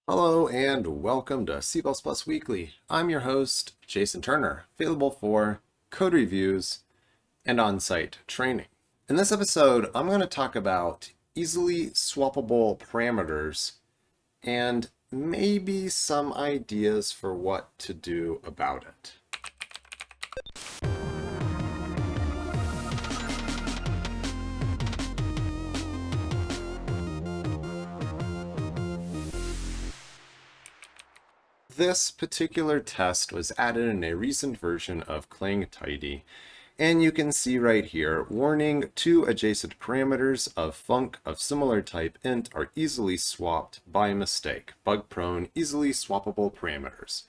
Hello and welcome to C++ Weekly. I'm your host, Jason Turner, available for code reviews and on-site training. In this episode, I'm going to talk about easily swappable parameters and maybe some ideas for what to do about it. This particular test was added in a recent version of clang-tidy, and you can see right here, warning, two adjacent parameters of func of similar type int are easily swapped by mistake. Bug-prone, easily swappable parameters.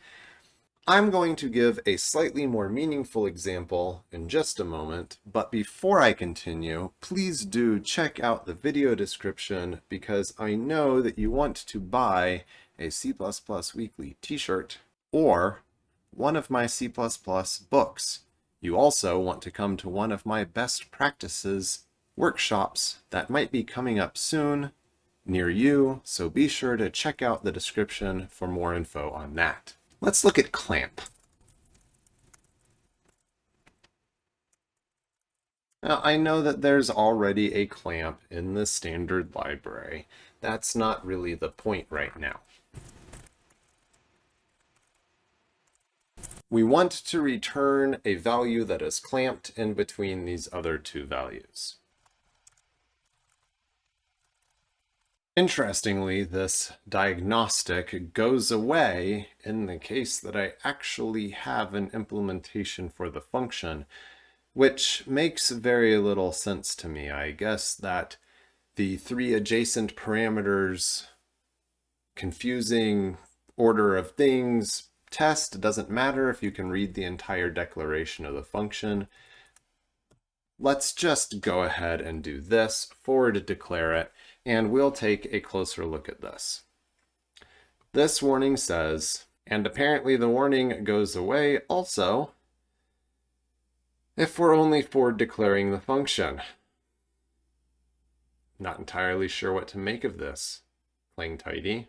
I'm going to give a slightly more meaningful example in just a moment, but before I continue, please do check out the video description because I know that you want to buy a C++ Weekly t-shirt or one of my C++ books. You also want to come to one of my best practices workshops that might be coming up soon near you, so be sure to check out the description for more info on that. Let's look at clamp. Now, I know that there's already a clamp in the standard library. That's not really the point right now. We want to return a value that is clamped in between these other two values. Interestingly, this diagnostic goes away in the case that I actually have an implementation for the function, which makes very little sense to me. I guess that the three adjacent parameters, confusing order of things, test doesn't matter if you can read the entire declaration of the function. Let's just go ahead and do this, forward declare it, and we'll take a closer look at this. This warning says, and apparently the warning goes away also if we're only forward declaring the function. Not entirely sure what to make of this, clang-tidy.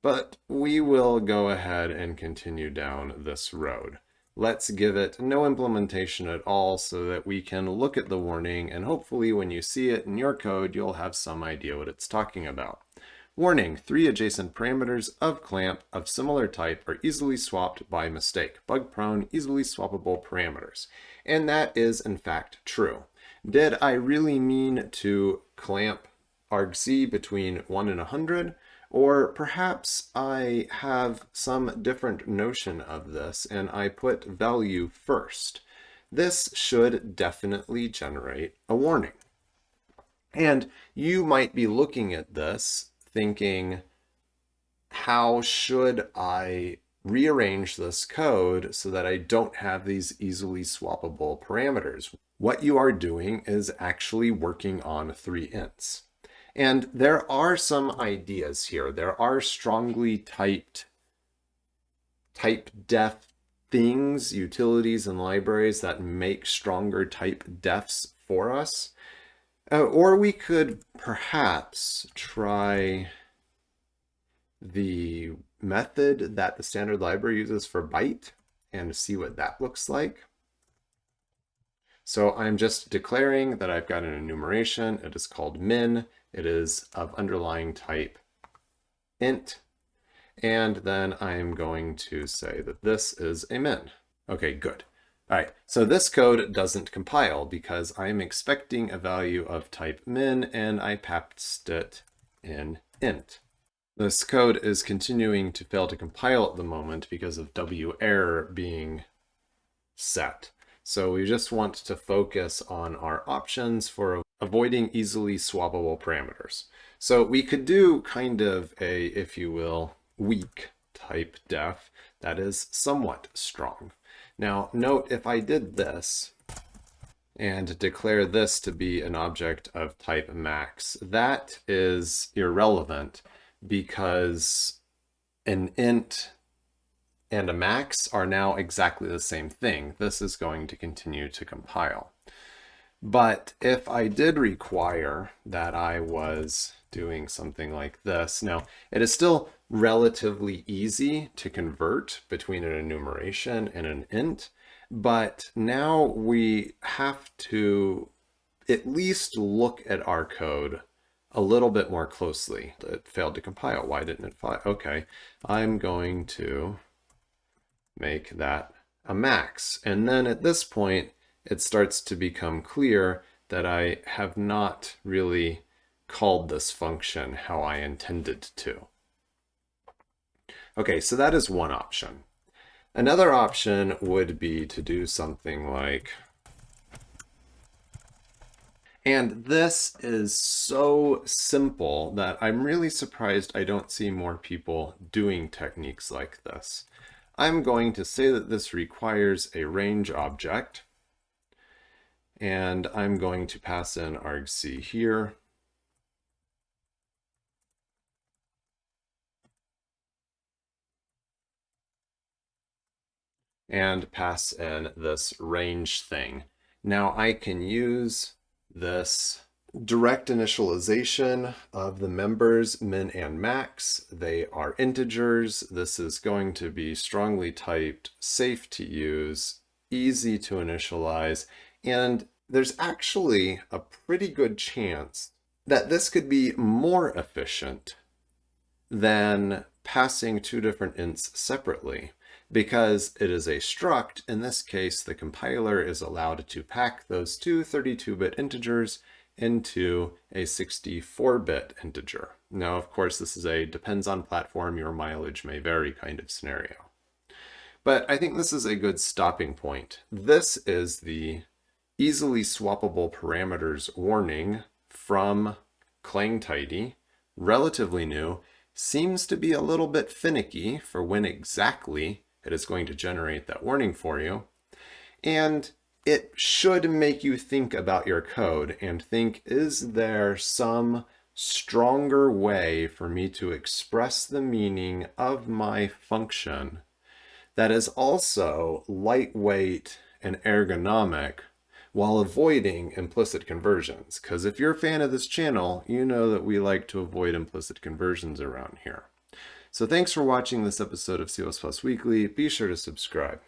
But we will go ahead and continue down this road. Let's give it no implementation at all so that we can look at the warning, and hopefully when you see it in your code, you'll have some idea what it's talking about. Warning, three adjacent parameters of clamp of similar type are easily swapped by mistake. Bug-prone, easily swappable parameters. And that is in fact true. Did I really mean to clamp argc between 1 and 100? Or perhaps I have some different notion of this and I put value first. This should definitely generate a warning. And you might be looking at this thinking, how should I rearrange this code so that I don't have these easily swappable parameters? What you are doing is actually working on three ints. And there are some ideas here. There are strongly typed type def things, utilities, and libraries that make stronger type defs for us. Or we could perhaps try the method that the standard library uses for byte and see what that looks like. So I'm just declaring that I've got an enumeration. It is called min. It is of underlying type int. And then I'm going to say that this is a min. Okay, good. All right, so this code doesn't compile because I'm expecting a value of type min and I passed it in int. This code is continuing to fail to compile at the moment because of w-error being set. So we just want to focus on our options for avoiding easily swappable parameters. So we could do kind of a, if you will, weak type def that is somewhat strong. Now note, if I did this and declare this to be an object of type max, that is irrelevant because an int and a max are now exactly the same thing. This is going to continue to compile. But if I did require that I was doing something like this. Now, it is still relatively easy to convert between an enumeration and an int, but now we have to at least look at our code a little bit more closely. It failed to compile. Why didn't it file? Okay, I'm going to make that a max. And then at this point, it starts to become clear that I have not really called this function how I intended to. Okay, so that is one option. Another option would be to do something like, and this is so simple that I'm really surprised I don't see more people doing techniques like this. I'm going to say that this requires a range object, and I'm going to pass in argc here. And pass in this range thing. Now I can use this direct initialization of the members min and max. They are integers. This is going to be strongly typed, safe to use, easy to initialize, and there's actually a pretty good chance that this could be more efficient than passing two different ints separately. Because it is a struct, in this case, the compiler is allowed to pack those two 32-bit integers into a 64-bit integer. Now, of course, this is a depends on platform, your mileage may vary kind of scenario. But I think this is a good stopping point. This is the easily swappable parameters warning from clang-tidy, relatively new, seems to be a little bit finicky for when exactly it is going to generate that warning for you. And it should make you think about your code and think, is there some stronger way for me to express the meaning of my function that is also lightweight and ergonomic while avoiding implicit conversions? Because if you're a fan of this channel, you know that we like to avoid implicit conversions around here. So thanks for watching this episode of C++ Weekly. Be sure to subscribe.